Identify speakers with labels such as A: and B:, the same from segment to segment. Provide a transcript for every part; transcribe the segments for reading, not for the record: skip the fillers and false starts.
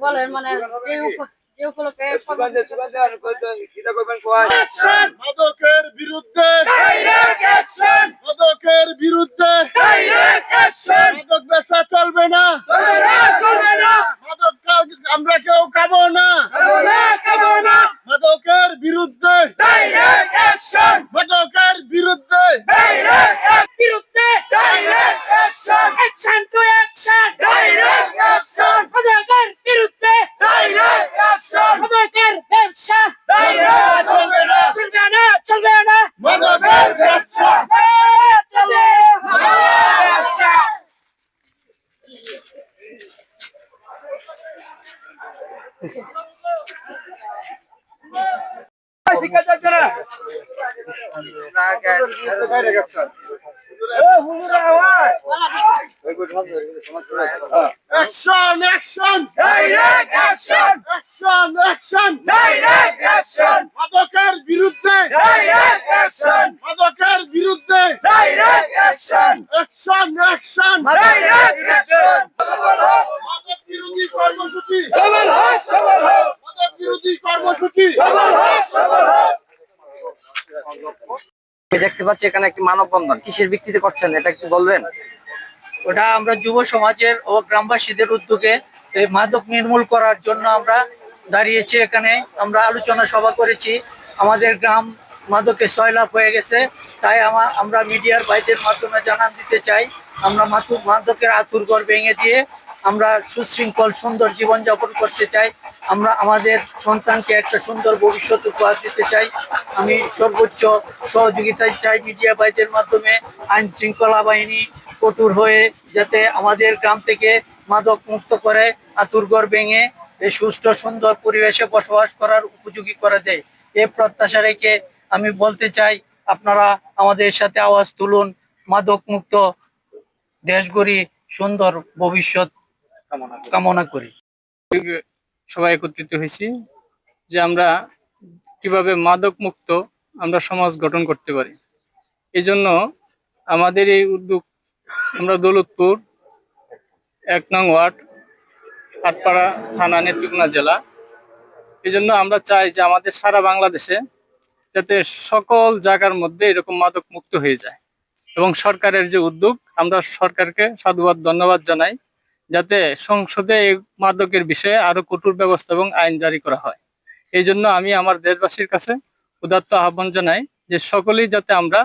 A: বলেন মানে যে উপলক্ষে
B: মাদকের বিরুদ্ধে মাদকের বিরুদ্ধে মাদক ব্যবসা চলবে না, মাদক আমরা কেউ খাবো না, মাদকের বিরুদ্ধে মাদকের বিরুদ্ধে Action! Action!
C: Direct action!
B: Action! Action!
C: Direct action!
B: মাদকের বিরুদ্ধে
C: Direct action!
B: মাদকের বিরুদ্ধে
C: Direct action!
B: Action! Action!
C: Direct action!
B: মাদক বিরোধী কর্মসূচি
C: সফল হোক, সফল হোক,
B: মাদক বিরোধী কর্মসূচি
C: সফল হোক, সফল হোক।
D: আমি দেখতে পাচ্ছি এখানে একটি মানববন্ধন কিসের ভিত্তিতে করছেন এটা একটু বলবেন?
E: ওটা আমরা যুব সমাজের ও গ্রামবাসীদের উদ্যোগে এই মাদক নির্মূল করার জন্য আমরা দাঁড়িয়েছি। এখানে আমরা আলোচনা সভা করেছি। আমাদের গ্রাম মাদকে সয়লাভ হয়ে গেছে, তাই আমরা মিডিয়ার ভাইদের মাধ্যমে জানান দিতে চাই আমরা মাদকের আঁতুড়ঘর ভেঙে দিয়ে আমরা সুশৃঙ্খল সুন্দর জীবনযাপন করতে চাই। আমরা আমাদের সন্তানকে একটা সুন্দর ভবিষ্যৎ উপহার দিতে চাই। আমি সর্বোচ্চ সহযোগিতা চাই মিডিয়া ভাইদের মাধ্যমে। আইন শৃঙ্খলা বাহিনী কঠোর হয়ে যাতে আমাদের গ্রাম থেকে মাদক মুক্ত করে আঁতুড়ঘর ভেঙে এই সুষ্ঠু সুন্দর পরিবেশে বসবাস করার উপযোগী করে দেয়। এ প্রত্যাশা রেখে আমি বলতে চাই আপনারা আমাদের সাথে আওয়াজ তুলুন, মাদক মুক্ত দেশ গড়ি, সুন্দর ভবিষ্যৎ কামনা করি।
F: সবাই একত্রিত হয়েছি যে আমরা কিভাবে মাদক মুক্ত আমরা সমাজ গঠন করতে পারি। এই জন্য আমাদের এই উদ্যোগ, আমরা দৌলতপুর 1 নং ওয়ার্ড, আটপাড়া থানা, নেত্রকোনা জেলা। এই জন্য আমরা চাই যে আমাদের সারা বাংলাদেশে যাতে সকল জায়গার মধ্যে এরকম মাদক মুক্ত হয়ে যায়। এবং সরকারের যে উদ্যোগ, আমরা সরকারকে সাধুবাদ ধন্যবাদ জানাই যাতে সংসদে এই মাদকের বিষয়ে আরো কঠোর ব্যবস্থা এবং আইন জারি করা হয়। এই জন্য আমি আমার দেশবাসীর কাছে উদাত্ত আহ্বান জানাই যে সকলেই যাতে আমরা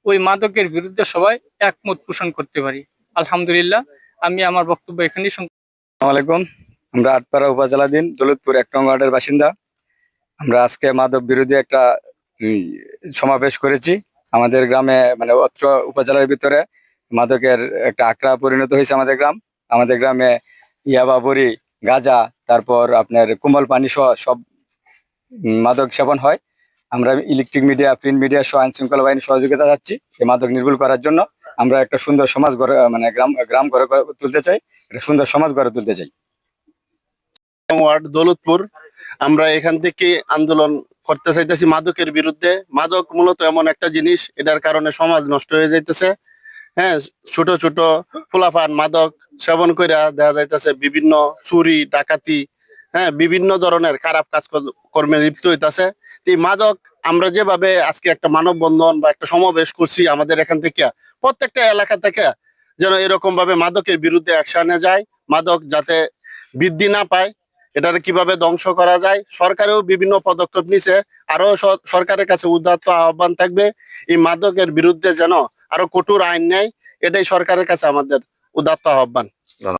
F: ওই মাদকের বিরুদ্ধে সবাই একমত পোষণ করতে পারি। আলহামদুলিল্লাহ, আমি আমার বক্তব্য এখানেই।
G: আসসালামু আলাইকুম। আমরা আটপাড়া উপজেলাধীন দৌলতপুর 1 নং ওয়ার্ডের বাসিন্দা। আমরা আজকে মাদক বিরোধী একটা সমাবেশ করেছি। আমাদের গ্রামে মানে অত্র উপজেলার ভিতরে মাদকের একটা আখড়া পরিণত হয়েছে আমাদের গ্রামে ইয়াবা, বড়ি, গাঁজা, তারপর আপনার কোমল পানি সহ সব মাদক সেবন হয়। আমরা ইলেকট্রিক মিডিয়া, প্রিন্ট মিডিয়া সহ আইন শৃঙ্খলা বাহিনীর সহযোগিতা চাচ্ছি এই মাদক নির্মূল করার জন্য। আমরা একটা সুন্দর সমাজ গড়ে মানে গ্রাম গড়ে তুলতে চাই, একটা সুন্দর সমাজ গড়ে তুলতে চাই।
B: ওয়ার্ড দৌলতপুর, আমরা এখান থেকে আন্দোলন করতে চাইতেছি মাদকের বিরুদ্ধে। মাদক মূলত এমন একটা জিনিস, এটার কারণে সমাজ নষ্ট হয়ে যাইতেছে। হ্যাঁ, ছোট ছোট ফুলাফান মাদক সেবন করে দেখা যাইতেছে বিভিন্ন চুরি ডাকাতি, হ্যাঁ, বিভিন্ন ধরনের খারাপ কাজ কর্মে লিপ্ত হইতেছে। এই মাদক আমরা যেভাবে আজকে একটা মানববন্ধন বা একটা সমাবেশ করছি, আমাদের এখান থেকে প্রত্যেকটা এলাকা থেকে যেন এরকম ভাবে মাদকের বিরুদ্ধে অ্যাকশনে যায়, মাদক যাতে বৃদ্ধি না পায়, এটার কিভাবে ধ্বংস করা যায়। সরকারেও বিভিন্ন পদক্ষেপ নিছে, আরো সরকারের কাছে উদাত্ত আহ্বান থাকবে এই মাদকের বিরুদ্ধে যেন আরো কঠোর আইন নেয়। এটাই সরকারের কাছে আমাদের উদাত্ত আহ্বান।